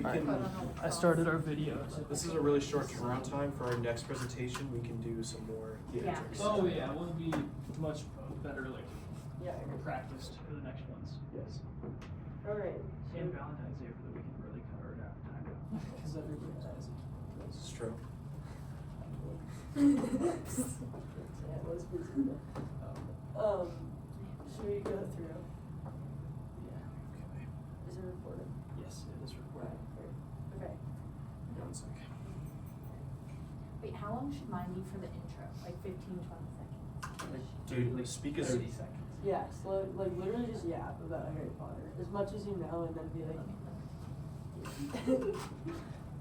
I started our video. This is a really short turnaround time. For our next presentation, we can do some more theatrics. Oh yeah, we'll be much better practiced for the next ones. Yes. Alright. And Valentine's Day for the weekend really cut our time out. Because everybody dies. This is true. Yeah, it was busy. Should we go through? Yeah. Okay. Is it recorded? Yes, it is recorded. Okay. 1 sec. Wait, how long should mine be for the intro? Like 15, 20 seconds? Dude, like speak as 30 seconds. Yeah, so like literally just yap about Harry Potter as much as you know, and then be like.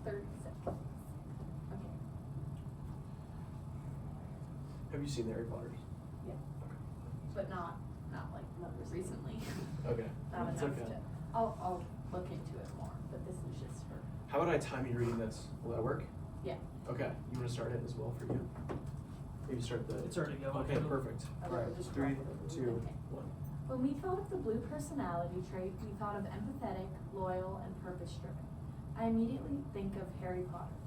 30 seconds. Okay. Have you seen Harry Potter? Yeah. But not like recently. Okay. Not It's enough okay. to. I'll look into it more, but this is just for. How about I time you reading this? Will that work? Yeah. Okay. You want to start it as well for you? Maybe start the. It's already going. Okay, perfect. Okay, All right. just 3, drop it. 2, Okay. 1. When we thought of the blue personality trait, we thought of empathetic, loyal, and purpose-driven. I immediately think of Harry Potter.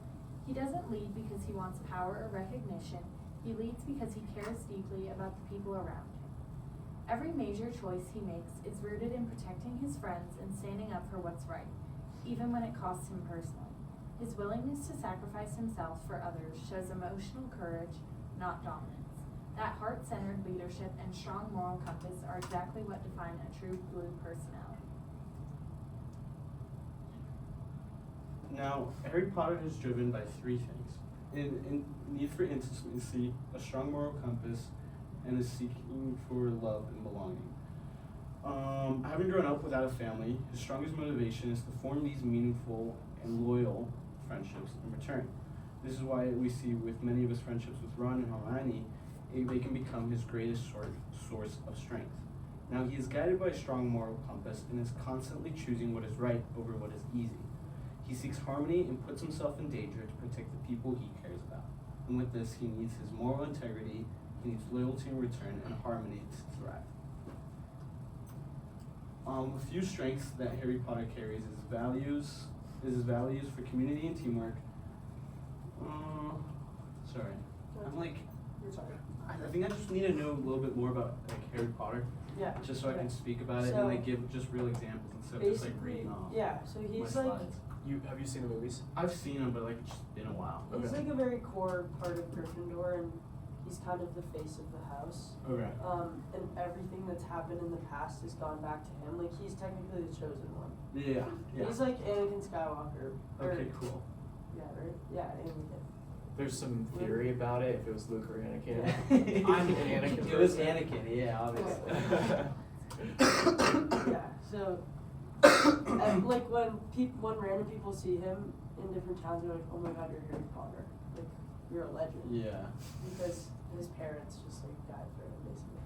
He doesn't lead because he wants power or recognition. He leads because he cares deeply about the people around him. Every major choice he makes is rooted in protecting his friends and standing up for what's right, even when it costs him personally. His willingness to sacrifice himself for others shows emotional courage, not dominance. That heart-centered leadership and strong moral compass are exactly what define a true blue personality. Now, Harry Potter is driven by 3 things. In need for intimacy, a strong moral compass, and a seeking for love and belonging. Having grown up without a family, his strongest motivation is to form these meaningful and loyal friendships in return. This is why we see with many of his friendships with Ron and Hermione, they can become his greatest source of strength. Now, he is guided by a strong moral compass and is constantly choosing what is right over what is easy. He seeks harmony and puts himself in danger to protect the people he cares about. And with this, he needs his moral integrity, he needs loyalty in return, and harmony to thrive. A few strengths that Harry Potter carries is his values for community and teamwork. Sorry. I'm like, You're sorry. I think I just need to know a little bit more about like Harry Potter. Yeah. Just so I can speak about it So, and like give just real examples instead of just like reading off. Yeah, so my he's like slides. Have you seen the movies? I've seen them, but like it's just been a while. he's Okay. like a very core part of Gryffindor, and he's kind of the face of the house. Okay. And everything that's happened in the past has gone back to him. Like he's technically the chosen one. Yeah. He's like Anakin Skywalker. Okay, cool. Yeah, right? Yeah, Anakin. There's some theory about it, if it was Luke or Anakin. Yeah. I'm an Anakin. It was person. Anakin, yeah, obviously. Yeah, so and like when random people see him in different towns, they're like, "Oh my God, you're Harry Potter! Like you're a legend." Yeah. Because his parents just like died for him, basically.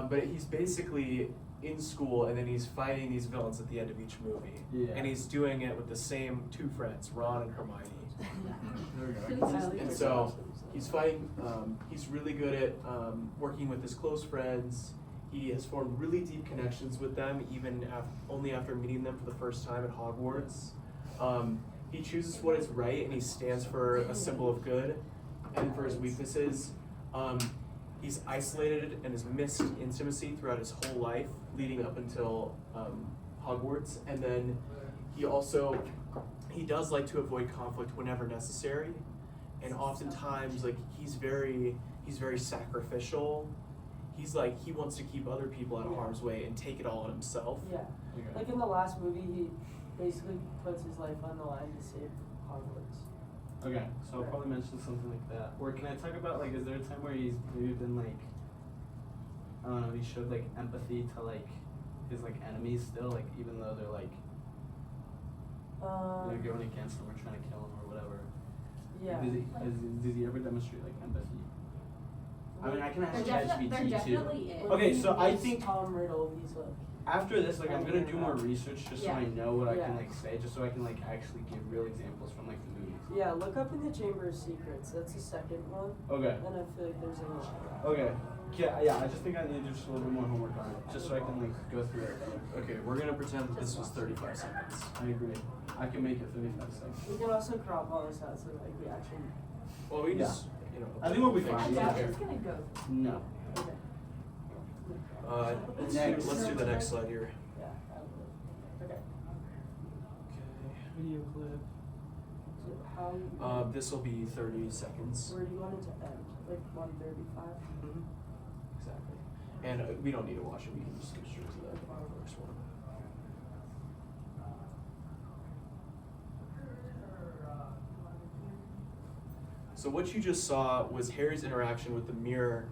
But he's basically in school, and then he's fighting these villains at the end of each movie. Yeah. And he's doing it with the same 2 friends, Ron and Hermione. There we go. And so he's fighting. He's really good at working with his close friends. He has formed really deep connections with them, even only after meeting them for the first time at Hogwarts. He chooses what is right, and he stands for a symbol of good. And for his weaknesses, he's isolated and has missed intimacy throughout his whole life, leading up until Hogwarts. And then he does like to avoid conflict whenever necessary, and oftentimes like he's very sacrificial. He's like, he wants to keep other people out of harm's way and take it all on himself. Yeah, Okay. like in the last movie, he basically puts his life on the line to save Hogwarts. Okay, so I'll probably mention something like that. Or can I talk about like, is there a time where he's maybe been like, I don't know, he showed like empathy to like his like enemies still, like even though they're like they're going against him or trying to kill him or whatever. Yeah. Does he ever demonstrate like empathy? I mean, I can ask There ChatGPT definitely too. is. When Okay, he so I meets think Tom Riddle, he's like. after this, like I'm gonna do more research just so I know what I can Yeah. like say, just so I can like actually give real examples from like the movies. Yeah, look up in the Chamber of Secrets. That's the second one. Okay. And I feel like there's a lot. Okay. Yeah, I just think I need just a little bit more homework on it, just so I can like go through it. Okay, we're gonna pretend that this was 35 seconds. I agree. I can make it 35 seconds. We can also crop all this out so like we actually. Well, we Yeah. just, you know. I think we'll be fix fine. it Yeah, later. it's gonna go. No. Okay. Let's do the next slide here. Yeah. Okay. Okay. Video clip. So how? This will be 30 seconds. Where do you want it to end? Like 1:35. Mhm. Exactly. And we don't need to watch it. We can just go straight to the first one. So what you just saw was Harry's interaction with the mirror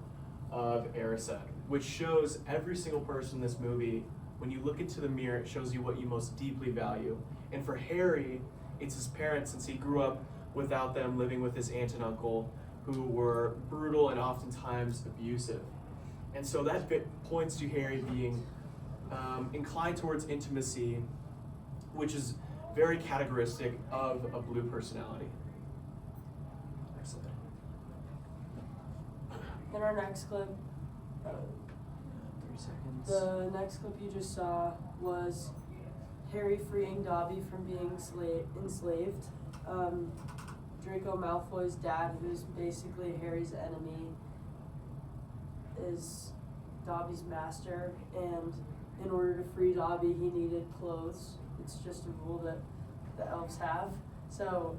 of Erised, which shows every single person in this movie, when you look into the mirror, it shows you what you most deeply value. And for Harry, it's his parents, since he grew up without them, living with his aunt and uncle, who were brutal and oftentimes abusive. And so that points to Harry being inclined towards intimacy, which is very characteristic of a blue personality. Excellent. In our next clip, 3 seconds. the next clip you just saw was Harry freeing Dobby from being enslaved. Draco Malfoy's dad, who's basically Harry's enemy, is Dobby's master, and in order to free Dobby, he needed clothes. It's just a rule that the elves have. So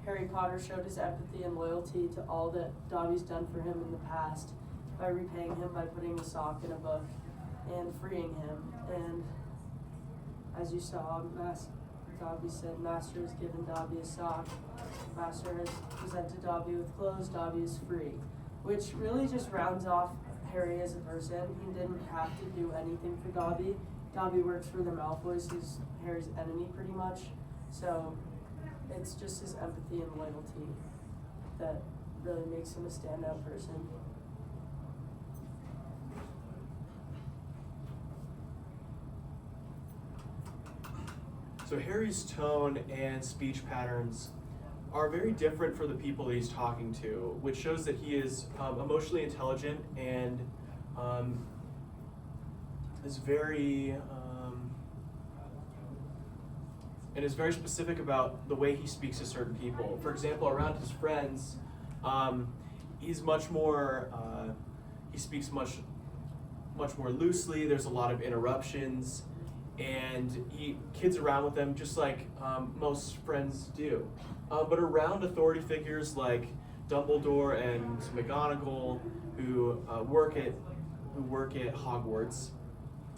Harry Potter showed his empathy and loyalty to all that Dobby's done for him in the past by repaying him by putting a sock in a book and freeing him. And as you saw, Dobby said, Master has given Dobby a sock. Master has presented Dobby with clothes. Dobby is free. Which really just rounds off Harry as a person. He didn't have to do anything for Dobby. Dobby works for the Malfoys, who's Harry's enemy pretty much. So it's just his empathy and loyalty that really makes him a standout person. So Harry's tone and speech patterns are very different for the people that he's talking to, which shows that he is emotionally intelligent and is very specific about the way he speaks to certain people. For example, around his friends, he's much more. He speaks much more loosely. There's a lot of interruptions. And kids around with them just like most friends do. But around authority figures like Dumbledore and McGonagall, who work at Hogwarts,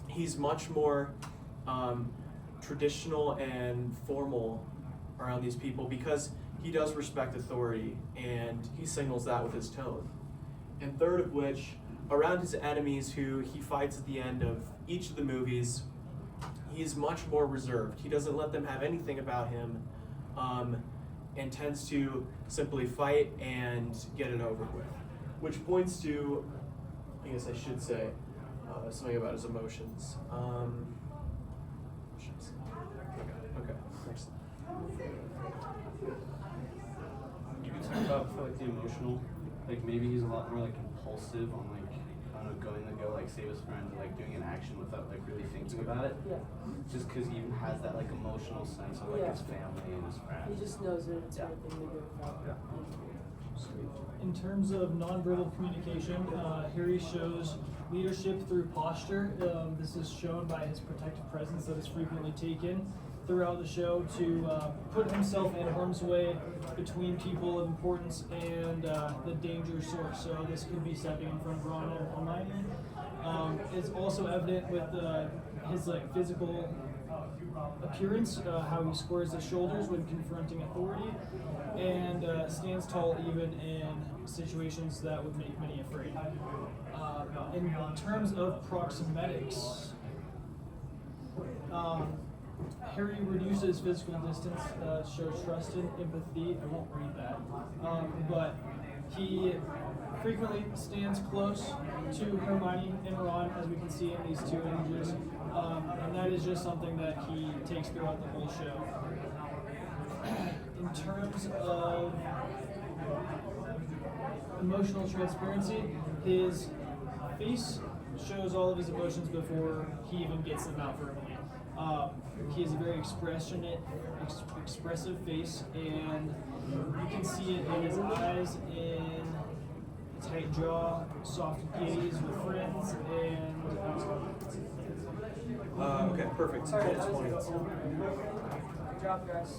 he's much more traditional and formal around these people because he does respect authority and he signals that with his tone. And third of which, around his enemies who he fights at the end of each of the movies, he's much more reserved. He doesn't let them have anything about him, and tends to simply fight and get it over with. Which points to, I guess I should say, something about his emotions. Okay, next. You could talk about for like the emotional, like maybe he's a lot more like impulsive on like, I don't know, going to go like save his friend or like doing an action without like really thinking about it. Yeah. Just because he has that like emotional sense of like Yeah. his family and his friends. He just knows that it's Yeah. everything to do with that. Yeah. In terms of nonverbal communication, Harry shows leadership through posture. This is shown by his protective presence that is frequently taken throughout the show to put himself in harm's way between people of importance and the danger source. So this could be stepping in front of Ron or Hermione. It's also evident with his like physical appearance, how he squares his shoulders when confronting authority, and stands tall even in situations that would make many afraid. In terms of proxemetics, Harry reduces physical distance, shows trust and empathy. I won't read that, but he frequently stands close to Hermione and Ron, as we can see in these two images, and that is just something that he takes throughout the whole show. In terms of emotional transparency, his face shows all of his emotions before he even gets them out verbally. He has a very expressive face, and you can see it in his eyes, in a tight jaw, soft gaze with friends, and Okay, perfect. Sorry, Cool. that was a good one. Good job, guys.